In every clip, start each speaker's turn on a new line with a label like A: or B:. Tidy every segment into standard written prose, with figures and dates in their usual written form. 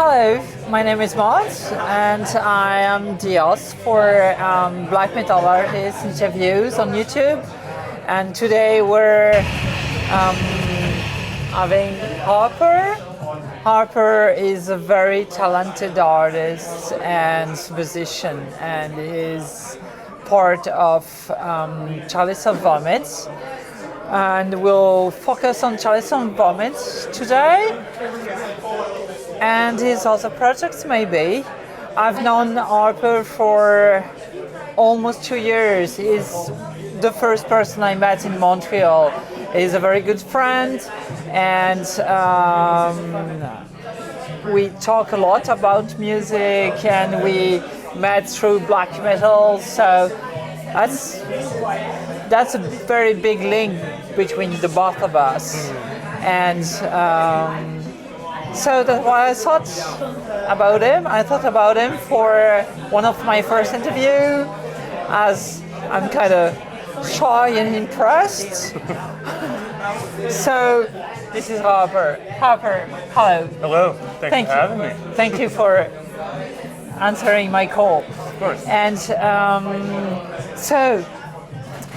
A: Hello, my name is Maud, and I am the host for Black Metal Artist interviews on YouTube. And today we're having Harper. Harper is a very talented artist and musician, and is part of Chalice of Vomit. And we'll focus on Chalice of Vomit today, and his other projects maybe. I've known Harper for almost 2 years. He's the first person I met in Montreal. He's a very good friend, and we talk a lot about music, and we met through black metal, so that's a very big link between the both of us. And so that's why I thought about him. I thought about him for one of my first interviews, as I'm kind of shy and impressed. So this is Harper. Harper, hello.
B: Hello. Thanks for having me.
A: Thank you for answering my call.
B: Of course.
A: And so,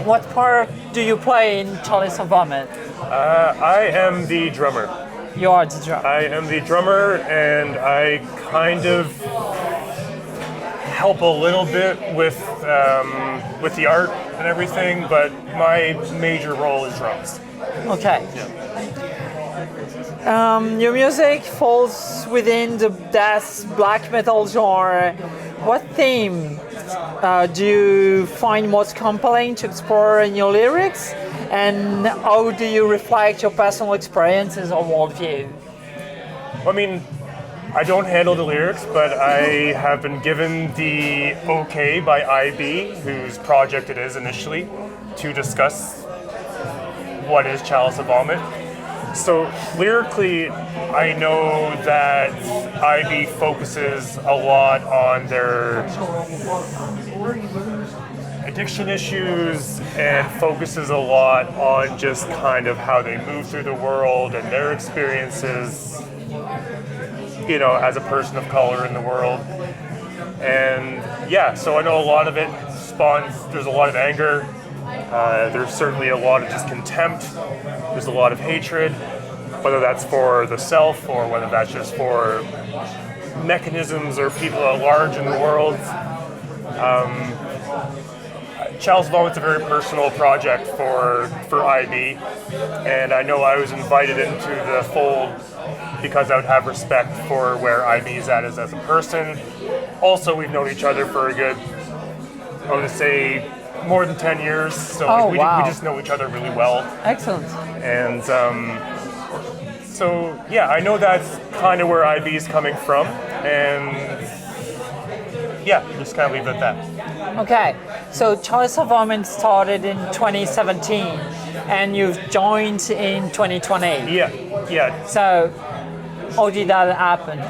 A: what part do you play in Chalice of Vomit?
B: I am the drummer.
A: You are the drummer.
B: I am the drummer, and I kind of help a little bit with the art and everything, but my major role is drums.
A: Okay.
B: Yeah.
A: Your music falls within the death black metal genre. What theme do you find most compelling to explore in your lyrics, and how do you reflect your personal experiences or worldview?
B: I mean, I don't handle the lyrics, but I have been given the okay by IB, whose project it is initially, to discuss what is Chalice of Vomit. So lyrically, I know that IB focuses a lot on their addiction issues and focuses a lot on just kind of how they move through the world and their experiences, you know, as a person of color in the world. And yeah, so I know a lot of it spawns, there's a lot of anger. There's certainly a lot of just contempt. There's a lot of hatred, whether that's for the self or whether that's just for mechanisms or people at large in the world. Chalice of Vomit's a very personal project for IB, and I know I was invited into the fold because I would have respect for where IB is at as a person. Also, we've known each other for a good, I want to say, more than 10 years, so we just know each other really well.
A: Excellent.
B: And so yeah, I know that's kind of where IB is coming from, and yeah, just kind of leave it at that.
A: Okay, so Chalice of Vomit started in 2017, and you've joined in 2020.
B: Yeah.
A: So, how did that happen?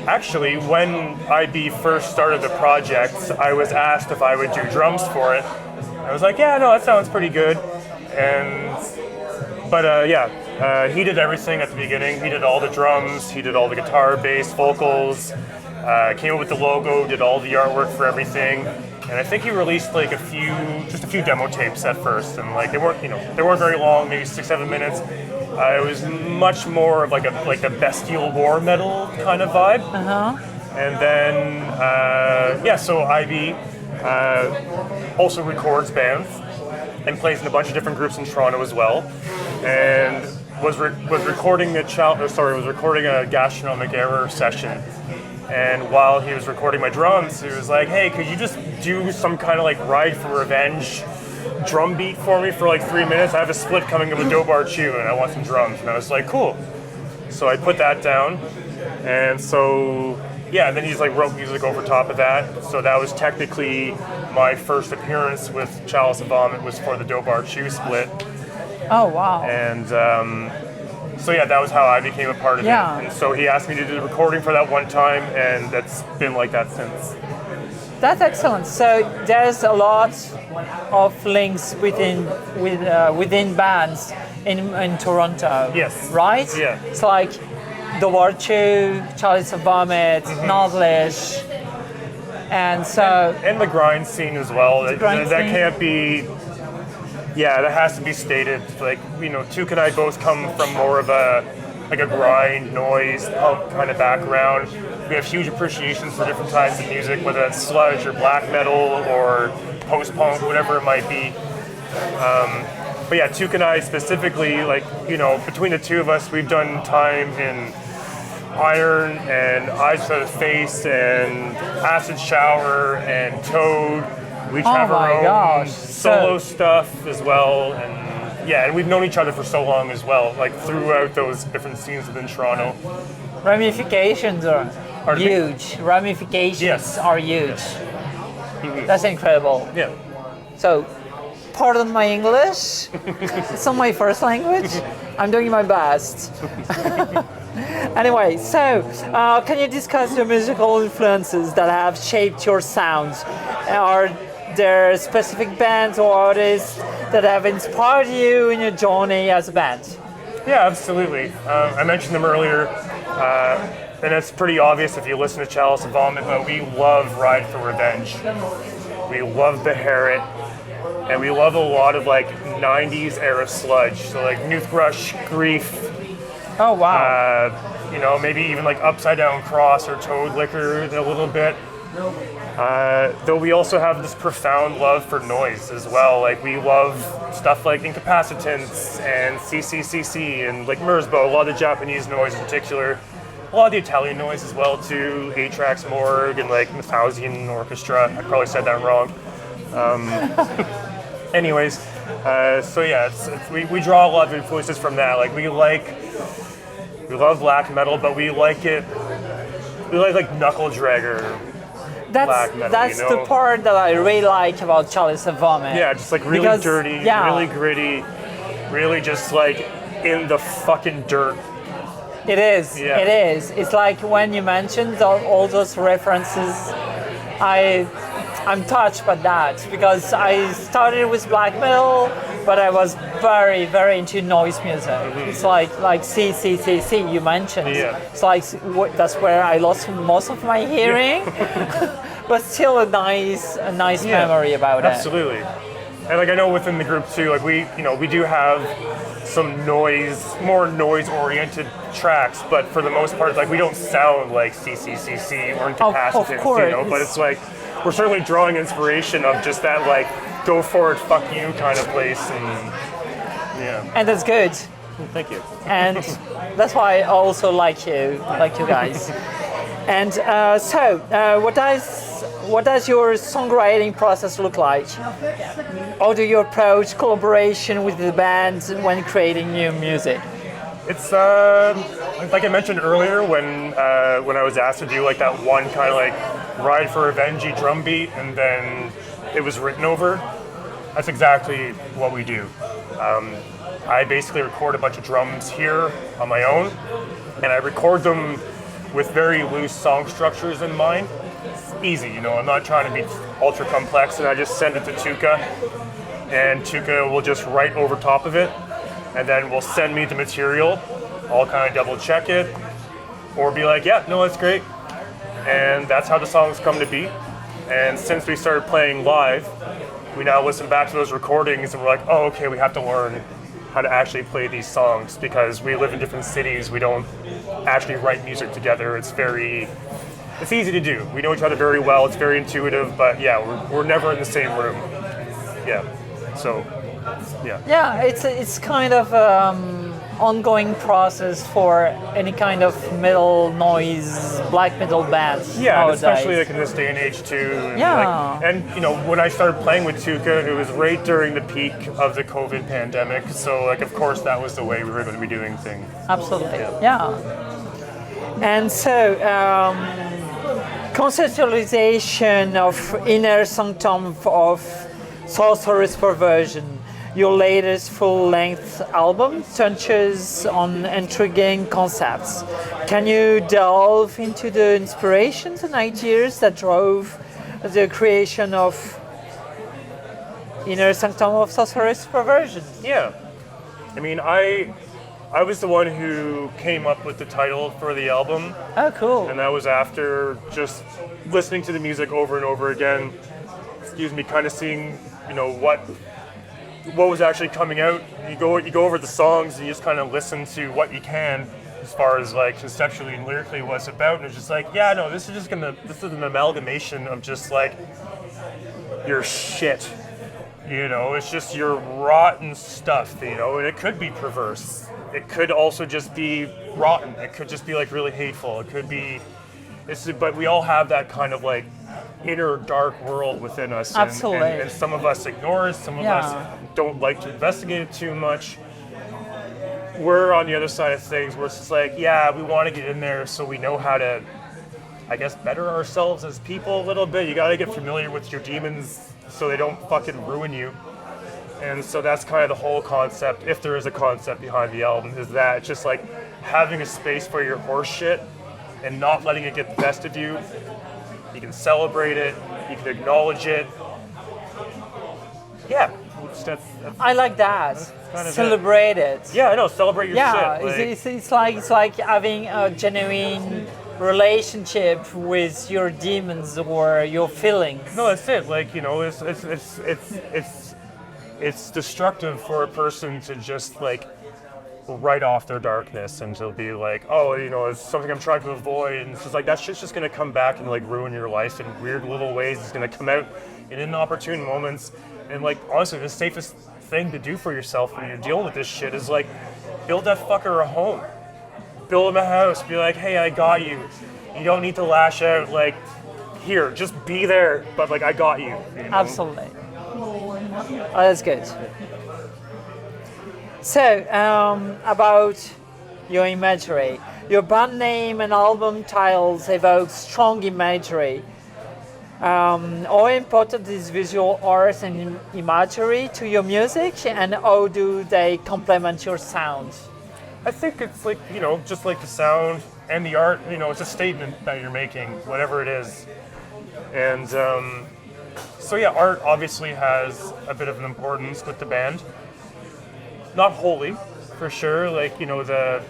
B: Actually, when IB first started the project, I was asked if I would do drums for it. I was like, yeah, no, that sounds pretty good. But he did everything at the beginning. He did all the drums, he did all the guitar, bass, vocals, came up with the logo, did all the artwork for everything. And I think he released like just a few demo tapes at first, and like they weren't very long, maybe 6-7 minutes. It was much more of like the bestial war metal kind of vibe. And then so IB also records bands and plays in a bunch of different groups in Toronto as well, and was recording a gastronomic error session. And while he was recording my drums, he was like, "Hey, could you just do some kind of like Ride for Revenge drum beat for me for like 3 minutes? I have a split coming up with Dobar Chew, and I want some drums." And I was like, "Cool." So I put that down, and so yeah, and then he's like wrote music over top of that. So that was technically my first appearance with Chalice of Vomit, was for the Dobar Chew split.
A: Oh wow!
B: And so yeah, that was how I became a part of it. And so he asked me to do the recording for that one time, and that's been like that since.
A: That's excellent. So there's a lot of links within bands in Toronto.
B: Yes.
A: Right?
B: Yeah.
A: It's like The Virtue, Chalice of Vomit, Knowledge, and so
B: And the grind scene as well. That
A: scene.
B: can't be. Yeah, that has to be stated. Like, you know, Tuke and I both come from more of a grind, noise, punk kind of background. We have huge appreciations for different types of music, whether that's sludge or black metal or post-punk, whatever it might be. But yeah, Tuke and I specifically, like, you know, between the two of us, we've done time in Iron and Eyes for the Face and Acid Shower and Toad. We each have our own solo stuff as well, and yeah, and we've known each other for so long as well, like throughout those different scenes within Toronto.
A: Ramifications are huge. Ramifications are huge. That's incredible.
B: Yeah.
A: So, pardon my English. It's not my first language. I'm doing my best. Anyway, so can you discuss the musical influences that have shaped your sounds? Are there specific bands or artists that have inspired you in your journey as a band?
B: Yeah, absolutely. I mentioned them earlier, and it's pretty obvious if you listen to Chalice of Vomit, but we love Ride for Revenge. We love Beharit, and we love a lot of like 90s era sludge. So like Newthrush, Grief.
A: Oh wow.
B: You know, maybe even like Upside Down Cross or Toad Liquor a little bit. Though we also have this profound love for noise as well. Like we love stuff like Incapacitants and CCCC and like Merzbow, a lot of the Japanese noise in particular. A lot of the Italian noise as well too, Atrax Morgue and like Mauthausen Orchestra. I probably said that wrong. Anyways, so yeah, we draw a lot of influences from that. Like we love black metal, but we like Knuckle Dragger.
A: That's the part that I really like about Chalice of Vomit.
B: Yeah, just like really dirty, really gritty, really just like in the fucking dirt.
A: It is.
B: Yeah.
A: It is. It's like when you mentioned all those references, I'm touched by that because I started with black metal, but I was very, very into noise music. Mm-hmm. It's like CCCC you mentioned.
B: Yeah.
A: It's like that's where I lost most of my hearing, but still a nice memory about it.
B: Absolutely. And like I know within the group too, like we do have some more noise-oriented tracks, but for the most part, like we don't sound like CCCC or Incapacitants, you know. But it's like we're certainly drawing inspiration of just that like go for it, fuck you kind of place, and yeah.
A: And that's good.
B: Thank you.
A: And that's why I also like you guys. And what does your songwriting process look like? How do you approach collaboration with the band when creating new music?
B: It's like I mentioned earlier when I was asked to do like that one kind of like Ride for Revenge drum beat and then it was written over. That's exactly what we do. I basically record a bunch of drums here on my own, and I record them with very loose song structures in mind. It's easy, you know, I'm not trying to be ultra complex, and I just send it to Tuke, and Tuke will just write over top of it, and then will send me the material. I'll kind of double check it, or be like, yeah, no, that's great. And that's how the songs come to be. And since we started playing live, we now listen back to those recordings and we're like, oh, okay, we have to learn how to actually play these songs because we live in different cities. We don't actually write music together. It's easy to do. We know each other very well. It's very intuitive, but yeah, we're never in the same room. Yeah, so, yeah.
A: Yeah, it's kind of ongoing process for any kind of metal noise, black metal bands.
B: Yeah,
A: nowadays.
B: especially like in this day and age too. And
A: yeah.
B: And you know, when I started playing with Tuke, it was right during the peak of the COVID pandemic. So like, of course, that was the way we were going to be doing things.
A: Absolutely. Yeah. And so, conceptualization of Inner Sanctum of Sorcerer's Perversion. Your latest full-length album touches on intriguing concepts. Can you delve into the inspirations and ideas that drove the creation of Inner Sanctum of Sorcerer's Perversion?
B: Yeah, I mean, I I was the one who came up with the title for the album,
A: Oh, cool.
B: and that was after just listening to the music over and over again. Excuse me, kind of seeing, what was actually coming out. You go over the songs and you just kind of listen to what you can as far as like conceptually and lyrically what it's about, and it's just like, yeah, no, this is an amalgamation of just like your shit. It's just your rotten stuff, and it could be perverse. It could also just be rotten. It could just be like really hateful. It could be, but we all have that kind of like inner dark world within us.
A: Absolutely.
B: And some of us ignore it, some of us don't like to investigate it too much. We're on the other side of things where it's just like, yeah, we want to get in there so we know how to, I guess, better ourselves as people a little bit. You got to get familiar with your demons so they don't fucking ruin you. And so that's kind of the whole concept, if there is a concept behind the album, is that it's just like having a space for your horse shit and not letting it get the best of you. You can celebrate it, you can acknowledge it. Yeah.
A: I like that.
B: Kind of
A: Celebrate it.
B: Yeah, I know, celebrate your
A: Yeah,
B: shit.
A: it's like having a genuine relationship with your demons or your feelings.
B: No, that's it. Like, it's destructive for a person to just like write off their darkness and to be like, oh, it's something I'm trying to avoid, and it's just like that shit's just gonna come back and like ruin your life in weird little ways. It's gonna come out in inopportune moments, and like honestly, the safest thing to do for yourself when you're dealing with this shit is like build that fucker a home, build him a house, be like, hey, I got you. You don't need to lash out. Like, here, just be there, but like I got you.
A: Absolutely. Oh, that's good. So, about your imagery. Your band name and album titles evoke strong imagery. How important is visual art and imagery to your music, and how do they complement your sound?
B: I think it's like, just like the sound and the art, it's a statement that you're making, whatever it is. And so yeah, art obviously has a bit of an importance with the band. Not wholly, for sure. Like, the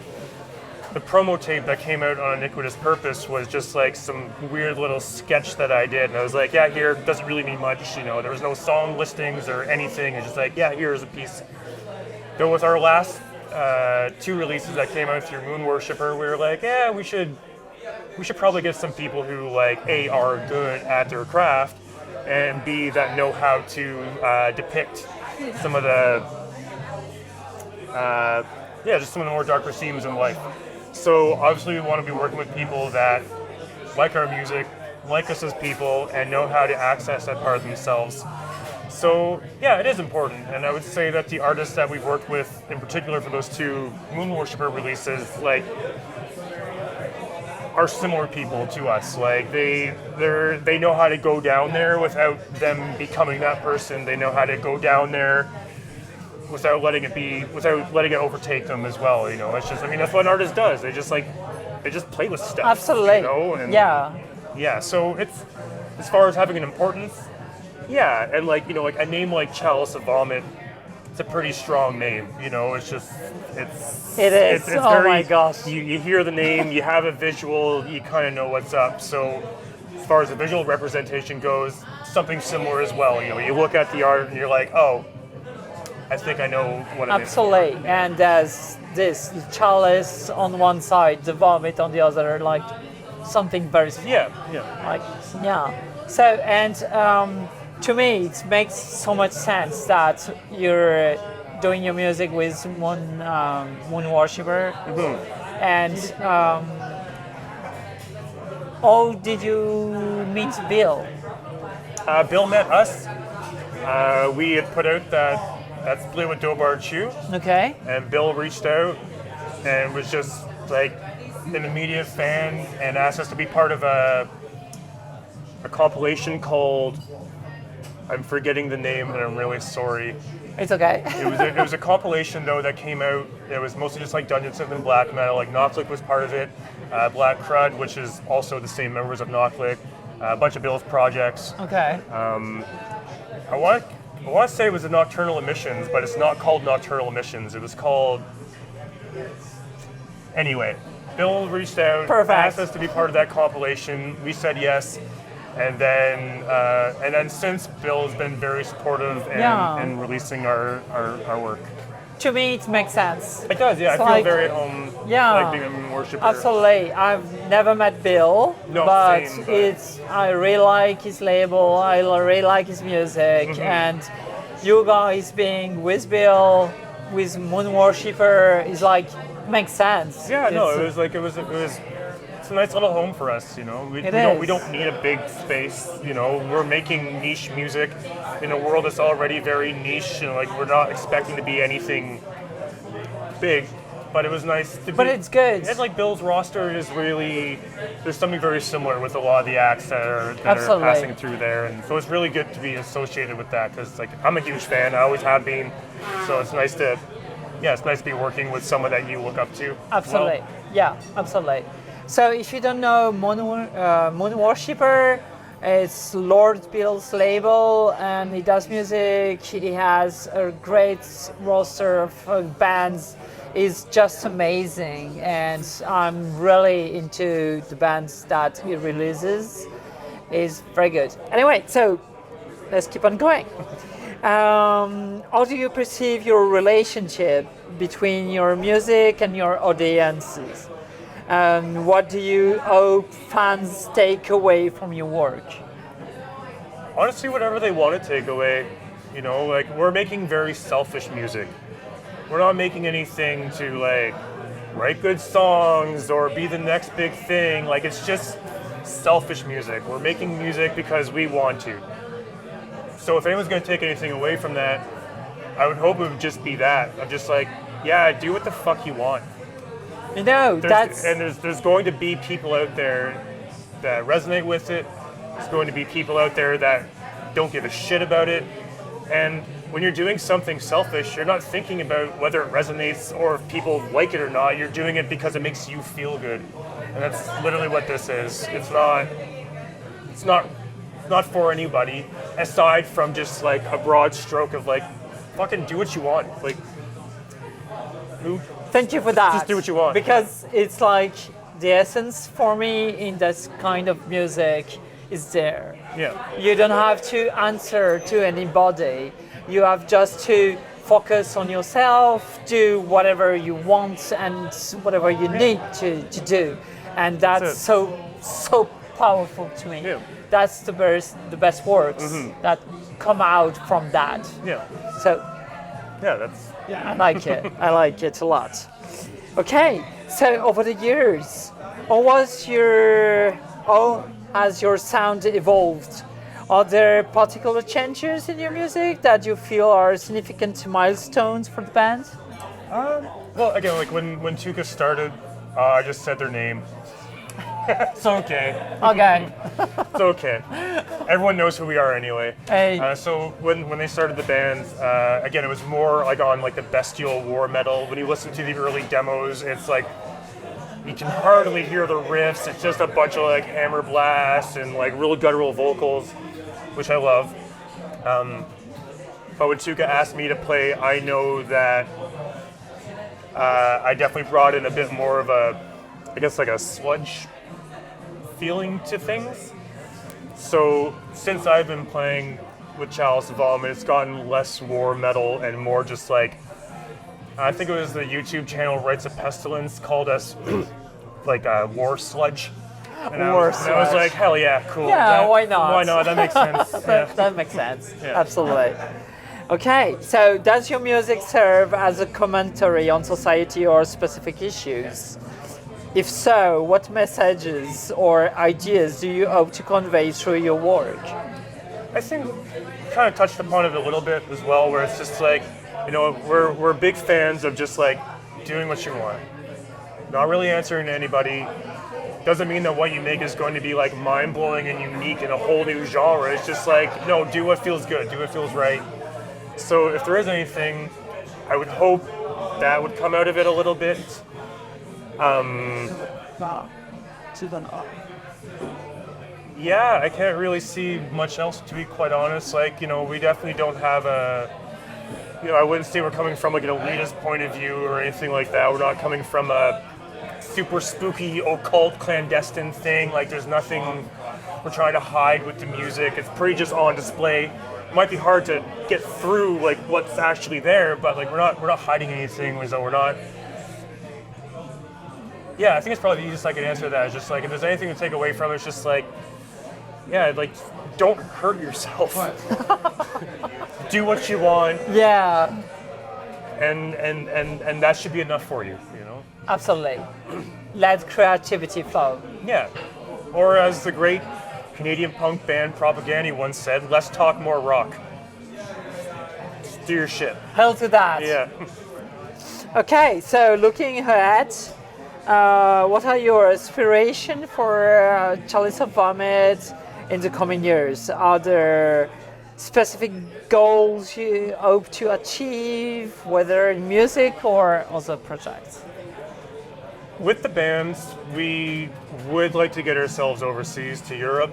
B: promo tape that came out on Iniquitous Purpose was just like some weird little sketch that I did. And I was like, yeah, here, doesn't really mean much. There was no song listings or anything. It's just like, yeah, here's a piece. Though with our last 2 releases that came out through Moon Worshipper, we were like, yeah, we should probably get some people who like A, are good at their craft, and B, that know how to depict some of the just some of the more darker themes in life. So obviously we want to be working with people that like our music, like us as people, and know how to access that part of themselves. So yeah, it is important, and I would say that the artists that we've worked with, in particular for those 2 Moon Worshipper releases, like, are similar people to us. Like they know how to go down there without them becoming that person. They know how to go down there without letting it overtake them as well. It's just, that's what an artist does. They just play with stuff.
A: Absolutely.
B: And
A: yeah.
B: So it's, as far as having an importance, yeah, and like like a name like Chalice of Vomit, it's a pretty strong name. It's just
A: It is.
B: It's
A: oh
B: very,
A: my gosh.
B: You hear the name, you have a visual, you kind of know what's up. So as far as the visual representation goes, something similar as well. You look at the art and you're like, oh, I think I know what it is.
A: Absolutely. And there's this chalice on one side, the vomit on the other, like something very
B: Yeah.
A: like So, and to me, it makes so much sense that you're doing your music with Moon Worshipper.
B: Mm-hmm.
A: And how did you meet Bill?
B: Bill met us. We had put out that split with Dobar Chew.
A: Okay.
B: And Bill reached out and was just like an immediate fan and asked us to be part of a compilation called, I'm forgetting the name and I'm really sorry.
A: It's okay.
B: It was a compilation though that came out. It was mostly just like Dungeon Synth and black metal. Like Knocklick was part of it. Black Crud, which is also the same members of Knocklick. A bunch of Bill's projects.
A: Okay.
B: I want to say it was the Nocturnal Emissions, but it's not called Nocturnal Emissions. It was called Anyway, Bill reached out,
A: Perfect.
B: asked us to be part of that compilation. We said yes, and then since Bill has been very supportive and releasing our work.
A: To me, it makes sense.
B: It does, yeah.
A: It's
B: I feel
A: like-
B: very at home,
A: Yeah.
B: like being a worshiper.
A: Absolutely. I've never met Bill,
B: No,
A: but
B: same, but-
A: I really like his label. I really like his music,
B: Mm-hmm.
A: and you guys being with Bill, with Moon Worshipper is like makes sense.
B: Yeah, no,
A: It's-
B: it was it's a nice little home for us, you know.
A: It
B: We
A: is.
B: don't need a big space, you know. We're making niche music in a world that's already very niche, and like we're not expecting to be anything big. But it was nice to be.
A: But it's good.
B: And like Bill's roster is really, there's something very similar with a lot of the acts that are
A: Absolutely.
B: passing through there, and so it's really good to be associated with that because like I'm a huge fan, I always have been, so it's nice to be working with someone that you look up to.
A: Absolutely. Yeah, absolutely. So if you don't know Moon Worshipper, it's Lord Bill's label and he does music. He has a great roster of bands. It's just amazing and I'm really into the bands that he releases. It's very good. Anyway, so let's keep on going. How do you perceive your relationship between your music and your audiences? And what do you hope fans take away from your work?
B: Honestly, whatever they want to take away, you know, like we're making very selfish music. We're not making anything to like write good songs or be the next big thing. Like it's just selfish music. We're making music because we want to. So if anyone's going to take anything away from that, I would hope it would just be that. I'm just like, yeah, do what the fuck you want.
A: You know,
B: There's going to be people out there that resonate with it. There's going to be people out there that don't give a shit about it. And when you're doing something selfish, you're not thinking about whether it resonates or if people like it or not. You're doing it because it makes you feel good. And that's literally what this is. It's not for anybody aside from just like a broad stroke of like fucking do what you want. Like who
A: thank you for that.
B: Just do what you want.
A: Because it's like the essence for me in this kind of music is there.
B: Yeah.
A: You don't have to answer to anybody. You have just to focus on yourself, do whatever you want and whatever you need to do. And that's
B: it.
A: so powerful to me.
B: Yeah.
A: That's the best works that come out from that.
B: Yeah.
A: So
B: Yeah, that's
A: I like it. I like it a lot. Okay, so over the years, how has your sound evolved? Are there particular changes in your music that you feel are significant milestones for the band?
B: well again like when Tuka started, I just said their name. It's okay.
A: Okay.
B: It's okay. Everyone knows who we are anyway.
A: Hey.
B: So when they started the band, again, it was more like on like the bestial war metal. When you listen to the early demos, it's like you can hardly hear the riffs. It's just a bunch of like hammer blasts and like real guttural vocals, which I love. But when Tuka asked me to play, I know that I definitely brought in a bit more of I guess like a sludge feeling to things. So since I've been playing with Chalice of Vomit, it's gotten less war metal and more just like, I think it was the YouTube channel Rites of Pestilence called us like war sludge. And I was
A: sludge.
B: like, hell yeah, cool.
A: Yeah, why not?
B: Why not? That makes sense. Yeah.
A: That makes sense.
B: Yeah.
A: Absolutely. Okay, so does your music serve as a commentary on society or specific issues? If so, what messages or ideas do you hope to convey through your work?
B: I think kind of touched upon it a little bit as well, where it's just like, you know, we're big fans of just like doing what you want, not really answering to anybody. Doesn't mean that what you make is going to be like mind-blowing and unique in a whole new genre. It's just like, no, do what feels good, do what feels right. So if there is anything, I would hope that would come out of it a little bit. Yeah, I can't really see much else, to be quite honest. Like, you know, we definitely don't have I wouldn't say we're coming from like an elitist point of view or anything like that. We're not coming from a super spooky, occult, clandestine thing. Like there's nothing we're trying to hide with the music. It's pretty just on display. It might be hard to get through like what's actually there, but like we're not hiding anything. So we're not. Yeah, I think it's probably the easiest I can answer that. It's just like if there's anything to take away from it, it's just like, yeah, like don't hurt yourself. Do what you want.
A: Yeah.
B: And that should be enough for you, you know?
A: Absolutely. Let creativity flow.
B: Yeah. Or as the great Canadian punk band Propaganda once said, less talk, more rock. Just do your shit.
A: Hell to that.
B: Yeah.
A: Okay, so looking ahead, what are your aspirations for Chalice of Vomit in the coming years? Are there specific goals you hope to achieve, whether in music or other projects?
B: With the bands, we would like to get ourselves overseas to Europe.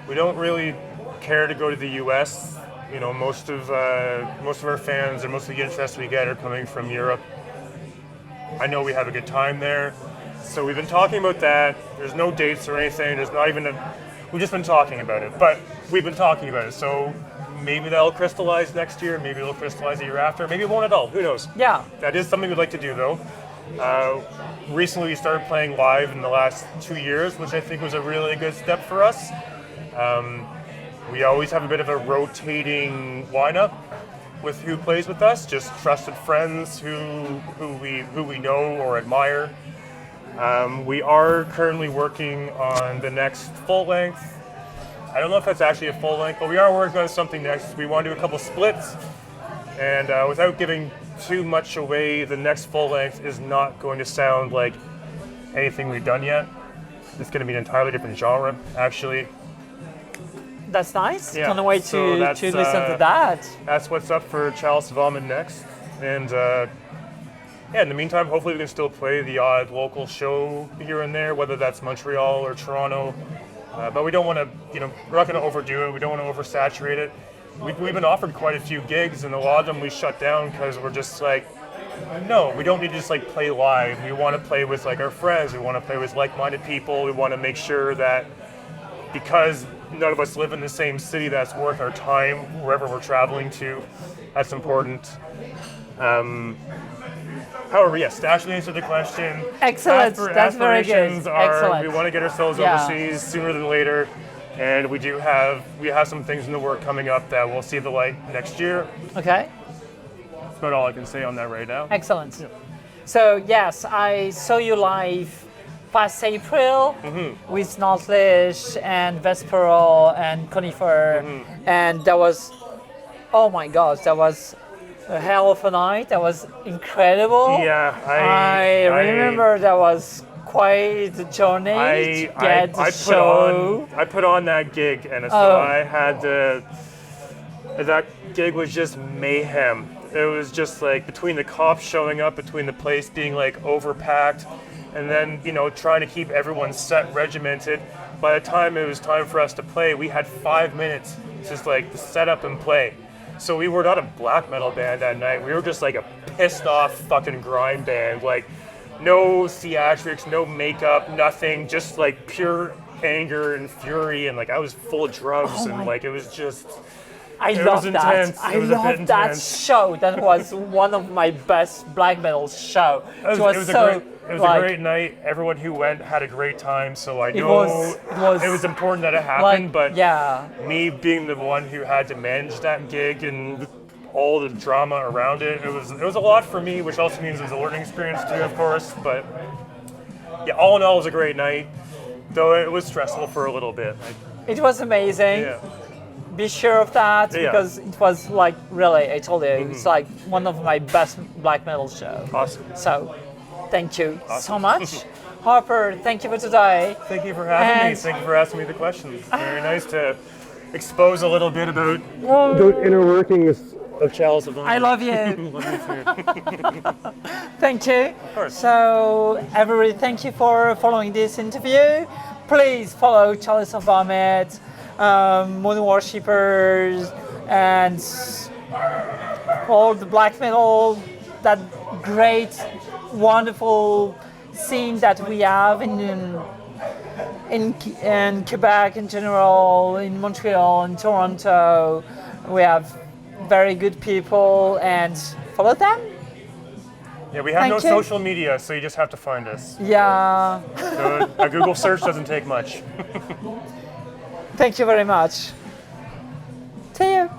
B: We don't really care to go to the US. You know, most of our fans and most of the interest we get are coming from Europe. I know we have a good time there. So we've been talking about that. There's no dates or anything. There's not even we've just been talking about it, but we've been talking about it. So maybe that'll crystallize next year. Maybe it'll crystallize the year after. Maybe it won't at all. Who knows?
A: Yeah.
B: That is something we'd like to do, though. Recently, we started playing live in the last 2 years, which I think was a really good step for us. We always have a bit of a rotating lineup with who plays with us, just trusted friends who we know or admire. We are currently working on the next full length. I don't know if that's actually a full length, but we are working on something next. We want to do a couple splits, and without giving too much away, the next full length is not going to sound like anything we've done yet. It's going to be an entirely different genre, actually.
A: That's nice.
B: Yeah.
A: Can't wait
B: So
A: to
B: that's,
A: listen to that.
B: That's what's up for Chalice of Vomit next. And yeah, in the meantime, hopefully we can still play the odd local show here and there, whether that's Montreal or Toronto. But we don't want to, you know, we're not going to overdo it. We don't want to oversaturate it. We've been offered quite a few gigs, and a lot of them we shut down because we're just like, no, we don't need to just like play live. We want to play with like our friends. We want to play with like-minded people. We want to make sure that because none of us live in the same city, that's worth our time wherever we're traveling to. That's important. However, yes, to actually answer the question,
A: Excellent. That's very good.
B: aspirations are
A: Excellent.
B: we want to get ourselves overseas sooner than later, and we have some things in the work coming up that will see the light next year.
A: Okay.
B: That's about all I can say on that right now.
A: Excellent. Yeah. So yes, I saw you live past April with Nordlish and Vesperal and Conifer, and that was, oh my gosh, that was a hell of a night. That was incredible.
B: Yeah,
A: I remember that was quite a journey to get the show.
B: I put on that gig, and so I had that gig was just mayhem. It was just like between the cops showing up, between the place being like overpacked, and then, you know, trying to keep everyone set regimented. By the time it was time for us to play, we had 5 minutes just like to set up and play. So we were not a black metal band that night. We were just like a pissed off fucking grind band. Like no theatrics, no makeup, nothing. Just like pure anger and fury. And like I was full of drugs and like it was just.
A: I love that. I love that show. That was one of my best black metal show. It was
B: a great night. Everyone who went had a great time. So I know it was important that it happened. But me being the one who had to manage that gig and all the drama around it, it was a lot for me, which also means it was a learning experience too, of course. But yeah, all in all, it was a great night. Though it was stressful for a little bit.
A: It was amazing.
B: Yeah.
A: Be sure of that because it was like really, I told you, it's like one of my best black metal shows.
B: Awesome.
A: So, thank you so much. Harper, thank you for today.
B: Thank you for having me. Thank you for asking me the questions. Very nice to expose a little bit about the inner workings of Chalice of Vomit.
A: I love you. Thank you.
B: Of course.
A: So, everybody, thank you for following this interview. Please follow Chalice of Vomit, Moon Worshippers, and all the black metal, that great, wonderful scene that we have in Quebec in general, in Montreal, in Toronto. We have very good people, and follow them.
B: Yeah, we have
A: Thank
B: no
A: you.
B: social media, so you just have to find us.
A: Yeah,
B: So a Google search doesn't take much.
A: thank you very much. See you.